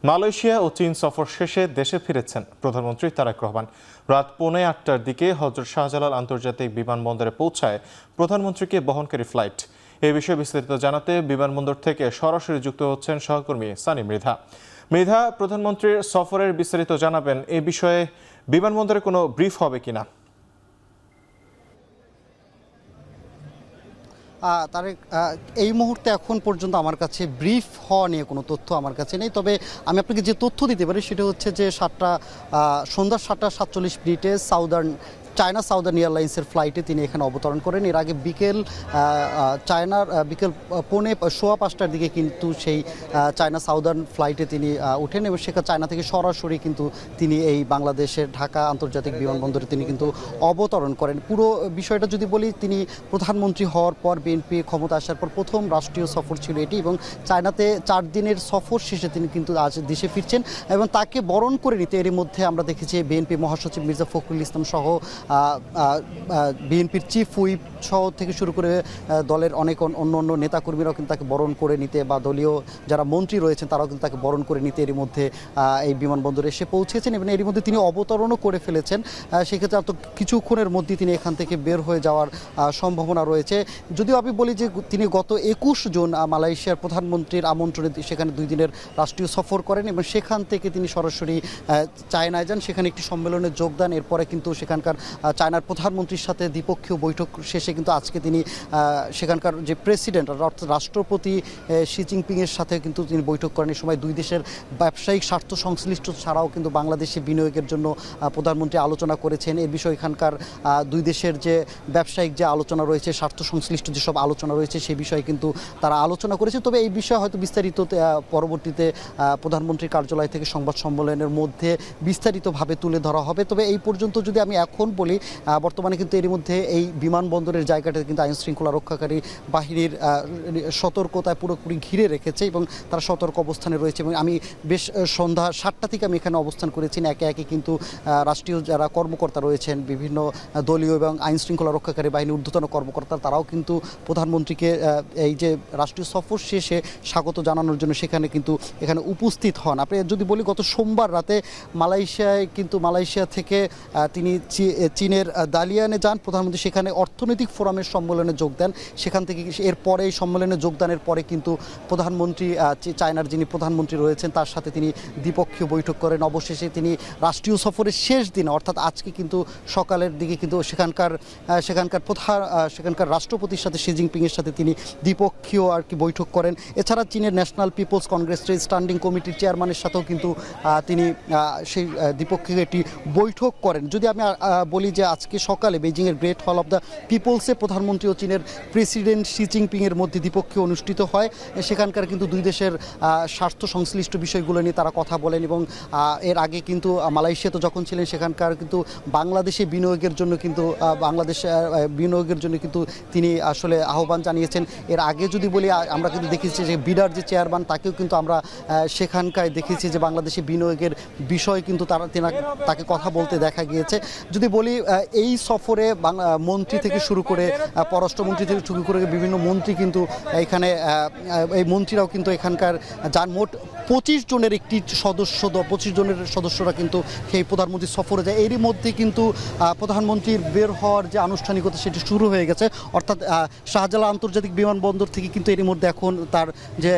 Malaysia ও চীন সফর শেষে দেশে ফিরেছেন প্রধানমন্ত্রী তারেক রহমান। রাত 8:45টার দিকে হযরত শাহজালাল আন্তর্জাতিক বিমানবন্দরে পৌঁছায় প্রধানমন্ত্রীকে বহনকারী ফ্লাইট। এই বিষয়ে বিস্তারিত জানাতে বিমানবন্দর থেকে সরাসরি যুক্ত হচ্ছেন সহকর্মী সানি মৃধা। মৃধা, প্রধানমন্ত্রীর সফরের বিস্তারিত জানাবেন। এ বিষয়ে বিমানবন্দরে কোনো ব্রিফ হবে কিনা? তারেক, এই মুহূর্তে এখন পর্যন্ত আমার কাছে ব্রিফ হওয়া নিয়ে কোনো তথ্য আমার কাছে নেই। তবে আমি আপনাকে যে তথ্য দিতে পারি সেটা হচ্ছে যে সন্ধ্যা 7:47 চায়না সাউদার্ন এয়ারলাইন্সের ফ্লাইটে তিনি এখানে অবতরণ করেন। এর আগে বিকেল 4:15টার দিকে কিন্তু সেই চায়না সাউদার্ন ফ্লাইটে তিনি ওঠেন এবং সেখানে চায়না থেকে সরাসরি কিন্তু তিনি এই বাংলাদেশের ঢাকা আন্তর্জাতিক বিমানবন্দরে তিনি কিন্তু অবতরণ করেন। পুরো বিষয়টা যদি বলি, তিনি প্রধানমন্ত্রী হওয়ার পর বিএনপি ক্ষমতা আসার পর প্রথম রাষ্ট্রীয় সফর ছিল এটি এবং চায়নাতে 4 দিনের সফর শেষে তিনি কিন্তু আজ দেশে ফিরছেন এবং তাকে বরণ করে নিতে এরই মধ্যে আমরা দেখেছি বিএনপি মহাসচিব মির্জা ফখরুল ইসলাম সহ বিএনপির চিফ হুইপ সহ থেকে শুরু করে দলের অনেক অন্য নেতাকর্মীরাও কিন্তু তাকে বরণ করে নিতে বা দলীয় যারা মন্ত্রী রয়েছেন তারাও কিন্তু তাকে বরণ করে নিতে এরই মধ্যে এই বিমানবন্দরে এসে পৌঁছেছেন এবং এরই মধ্যে তিনি অবতরণও করে ফেলেছেন। সেক্ষেত্রে আর তো কিছুক্ষণের মধ্যেই তিনি এখান থেকে বের হয়ে যাওয়ার সম্ভাবনা রয়েছে। যদিও আমি বলি যে তিনি গত 21 জুন মালয়েশিয়ার প্রধানমন্ত্রীর আমন্ত্রণে সেখানে 2 দিনের রাষ্ট্রীয় সফর করেন এবং সেখান থেকে তিনি সরাসরি চায়নায় যান, সেখানে একটি সম্মেলনে যোগ দেন। এরপরে কিন্তু সেখানকার চায়নার প্রধানমন্ত্রীর সাথে দ্বিপক্ষীয় বৈঠক শেষে কিন্তু আজকে তিনি সেখানকার যে প্রেসিডেন্ট অর্থাৎ রাষ্ট্রপতি শি জিনপিংয়ের সাথে কিন্তু তিনি বৈঠক করেন। এই সময় 2 দেশের ব্যবসায়িক স্বার্থ সংশ্লিষ্ট ছাড়াও কিন্তু বাংলাদেশে বিনিয়োগের জন্য প্রধানমন্ত্রী আলোচনা করেছেন। এর বিষয়ে এখানকার 2 দেশের যে ব্যবসায়িক যে আলোচনা রয়েছে, স্বার্থ সংশ্লিষ্ট যেসব আলোচনা রয়েছে সেই বিষয়ে কিন্তু তারা আলোচনা করেছে। তবে এই বিষয়ে হয়তো বিস্তারিত পরবর্তীতে প্রধানমন্ত্রীর কার্যালয় থেকে সংবাদ সম্মেলনের মধ্যে বিস্তারিতভাবে তুলে ধরা হবে। তবে এই পর্যন্ত যদি আমি এখন বলি, বর্তমানে কিন্তু এর মধ্যে এই বিমানবন্দরের জায়গাটা কিন্তু আইন শৃঙ্খলা রক্ষাকারী বাহিনীর সতর্কতায় পুরোপুরি ঘিরে রেখেছে এবং তারা সতর্ক অবস্থানে রয়েছে এবং আমি বেশ সন্ধ্যা 7টা থেকে আমি এখানে অবস্থান করেছি। একে একে কিন্তু রাষ্ট্রীয় যারা কর্মকর্তা রয়েছেন, বিভিন্ন দলীয় এবং আইন শৃঙ্খলা রক্ষাকারী বাহিনীর ঊর্ধ্বতন কর্মকর্তা, তারাও কিন্তু প্রধানমন্ত্রীকে এই যে রাষ্ট্রীয় সফর শেষে স্বাগত জানানোর জন্য এখানে উপস্থিত হন। আপনি যদি বলি, গত সোমবার রাতে মালয়েশিয়া থেকে তিনি চীনের দালিয়ানে যান প্রধানমন্ত্রী, সেখানে অর্থনৈতিক ফোরামের সম্মেলনে যোগ দেন। সেখান থেকে এরপরে এই সম্মেলনে যোগদানের পরে কিন্তু প্রধানমন্ত্রী চায়নার যিনি প্রধানমন্ত্রী রয়েছেন তার সাথে তিনি দ্বিপক্ষীয় বৈঠক করেন। অবশেষে তিনি রাষ্ট্রীয় সফরের শেষ দিন অর্থাৎ আজকে কিন্তু সকালের দিকে কিন্তু সেখানকার রাষ্ট্রপতির সাথে শি জিনপিংয়ের সাথে তিনি দ্বিপক্ষীয় বৈঠক করেন। এছাড়া চীনের ন্যাশনাল পিপলস কংগ্রেসের স্ট্যান্ডিং কমিটির চেয়ারম্যানের সাথেও কিন্তু তিনি সেই দ্বিপক্ষীয় একটি বৈঠক করেন। যদি আমি বলি যে আজকে সকালে বেইজিংয়ের গ্রেট হল অফ দ্য পিপলসে প্রধানমন্ত্রী ও চীনের প্রেসিডেন্ট শি জিনপিংয়ের মধ্যে দ্বিপক্ষীয় অনুষ্ঠিত হয়। সেখানকার কিন্তু 2 দেশের স্বার্থ সংশ্লিষ্ট বিষয়গুলো নিয়ে তারা কথা বলেন এবং এর আগে কিন্তু মালয়েশিয়াতে যখন ছিলেন সেখানকার কিন্তু বাংলাদেশে বিনিয়োগের জন্য কিন্তু তিনি আসলে আহ্বান জানিয়েছেন। এর আগে যদি বলি, আমরা কিন্তু দেখেছি যে বিডার যে চেয়ারম্যান তাকেও কিন্তু আমরা সেখানকার দেখেছি যে বাংলাদেশে বিনিয়োগের বিষয় কিন্তু তাকে কথা বলতে দেখা গিয়েছে। যদি বলি, এই সফরে মন্ত্রী থেকে শুরু করে পররাষ্ট্রমন্ত্রী থেকে শুরু করে বিভিন্ন মন্ত্রী কিন্তু এখানে এই মন্ত্রীরাও কিন্তু এখানকার যার মোট 25 জনের একটি 25 জনের সদস্যরা কিন্তু সেই প্রধানমন্ত্রী সফরে যায়। এরই মধ্যে কিন্তু প্রধানমন্ত্রীর বের হওয়ার যে আনুষ্ঠানিকতা সেটি শুরু হয়ে গেছে। অর্থাৎ শাহজালাল আন্তর্জাতিক বিমানবন্দর থেকে কিন্তু এরই মধ্যে এখন তার যে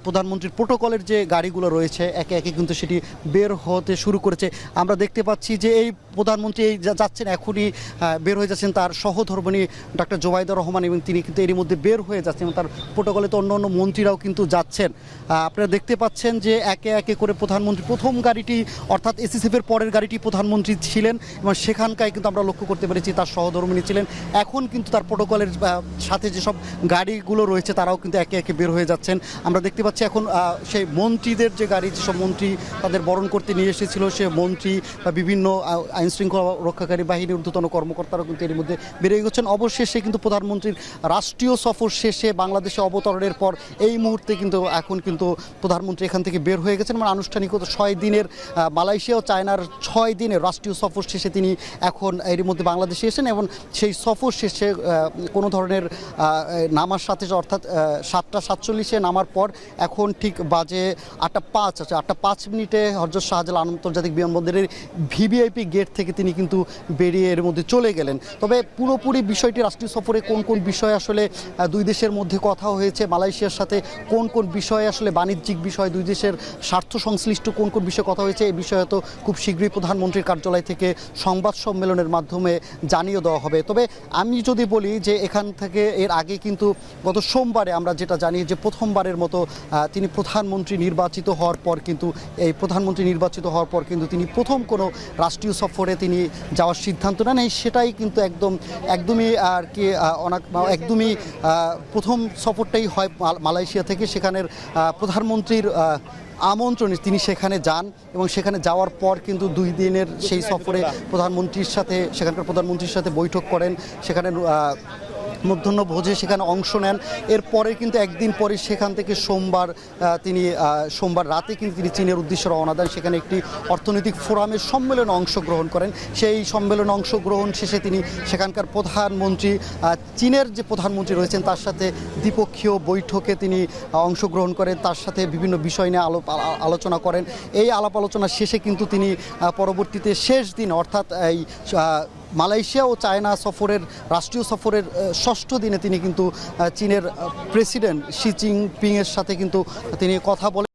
প্রধানমন্ত্রীর প্রোটোকলের যে গাড়িগুলো রয়েছে একে একে কিন্তু সেটি বের হতে শুরু করেছে। আমরা দেখতে পাচ্ছি যে এই প্রধানমন্ত্রী যাচ্ছেন, এখনই বের হয়ে যাচ্ছেন তার সহধর্মিণী ডক্টর জোবাইদা রহমান এবং তিনি কিন্তু এরই মধ্যে বের হয়ে যাচ্ছেন এবং তার প্রোটোকলে তো অন্য মন্ত্রীরাও কিন্তু যাচ্ছেন। আপনারা দেখতে পাচ্ছেন যে একে একে করে প্রধানমন্ত্রী প্রথম গাড়িটি অর্থাৎ এসএসএফের পরের গাড়িটি প্রধানমন্ত্রী ছিলেন এবং সেখানকায় কিন্তু আমরা লক্ষ্য করতে পেরেছি তার সহধর্মিণী ছিলেন। এখন কিন্তু তার প্রোটোকলের সাথে যেসব গাড়িগুলো রয়েছে তারাও কিন্তু একে একে বের হয়ে যাচ্ছেন। আমরা দেখতে পাচ্ছি এখন সেই মন্ত্রীদের যে গাড়ি, যেসব মন্ত্রী তাদের বরণ করতে নিয়ে এসেছিল সে মন্ত্রী বা বিভিন্ন আইন শৃঙ্খলা রক্ষাকারী আন্তর্জাতিক বাহিনীর ঊর্ধ্বতন কর্মকর্তারাও কিন্তু এর মধ্যে বেরিয়ে গেছেন। অবশেষে কিন্তু প্রধানমন্ত্রীর রাষ্ট্রীয় সফর শেষে বাংলাদেশে অবতরণের পর এই মুহূর্তে কিন্তু এখন কিন্তু প্রধানমন্ত্রী এখান থেকে বের হয়ে গেছেন। মানে আনুষ্ঠানিকতা 6 দিনের মালয়েশিয়া ও চায়নার 6 দিনের রাষ্ট্রীয় সফর শেষে তিনি এখন এর মধ্যে বাংলাদেশে এসেছেন এবং সেই সফর শেষে কোনো ধরনের নামার সাথে অর্থাৎ 7:47-এ নামার পর এখন ঠিক বাজে 8:05 আছে 8:05 হযরত শাহজালাল আন্তর্জাতিক বিমানবন্দরের ভিভিআইপি গেট থেকে তিনি কিন্তু বেরিয়ে এর মধ্যে চলে গেলেন। তবে পুরোপুরি বিষয়টি রাষ্ট্রীয় সফরে কোন কোন বিষয়ে আসলে দুই দেশের মধ্যে কথা হয়েছে, মালয়েশিয়ার সাথে কোন কোন বিষয়ে আসলে বাণিজ্যিক বিষয়, দুই দেশের স্বার্থ সংশ্লিষ্ট কোন কোন বিষয়ে কথা হয়েছে, এই বিষয়ে তো খুব শীঘ্রই প্রধানমন্ত্রীর কার্যালয় থেকে সংবাদ সম্মেলনের মাধ্যমে জানিয়ে দেওয়া হবে। তবে আমি যদি বলি যে এখান থেকে এর আগে কিন্তু গত সোমবারে আমরা যেটা জানি যে প্রথমবারের মতো তিনি প্রধানমন্ত্রী নির্বাচিত হওয়ার পর কিন্তু তিনি প্রথম কোনো রাষ্ট্রীয় সফরে তিনি যাওয়ার সিদ্ধান্ত নেন। সেটাই কিন্তু একদমই আর কি একদমই প্রথম সফরটাই হয় মালয়েশিয়া থেকে। সেখানের প্রধানমন্ত্রীর আমন্ত্রণে তিনি সেখানে যান এবং সেখানে যাওয়ার পর কিন্তু 2 দিনের সেই সফরে সেখানকার প্রধানমন্ত্রীর সাথে বৈঠক করেন, সেখানে মধ্যাহ্ন ভোজে সেখানে অংশ নেন। এরপরে কিন্তু একদিন পরে সেখান থেকে সোমবার রাতে কিন্তু তিনি চীনের উদ্দেশ্যে রওনা দেন। সেখানে একটি অর্থনৈতিক ফোরামের সম্মেলনে অংশগ্রহণ করেন। সেই সম্মেলনে অংশগ্রহণ শেষে তিনি সেখানকার প্রধানমন্ত্রী চীনের যে প্রধানমন্ত্রী রয়েছেন তার সাথে দ্বিপক্ষীয় বৈঠকে তিনি অংশগ্রহণ করেন, তার সাথে বিভিন্ন বিষয় নিয়ে আলোচনা করেন। এই আলাপ আলোচনা শেষে কিন্তু তিনি পরবর্তীতে শেষ দিন অর্থাৎ এই মালয়েশিয়া ও চায়না রাষ্ট্রীয় সফরের 6ষ্ঠ দিনে তিনি কিন্তু চীনের প্রেসিডেন্ট শি জিনপিংয়ের সাথে কিন্তু তিনি কথা বলেন।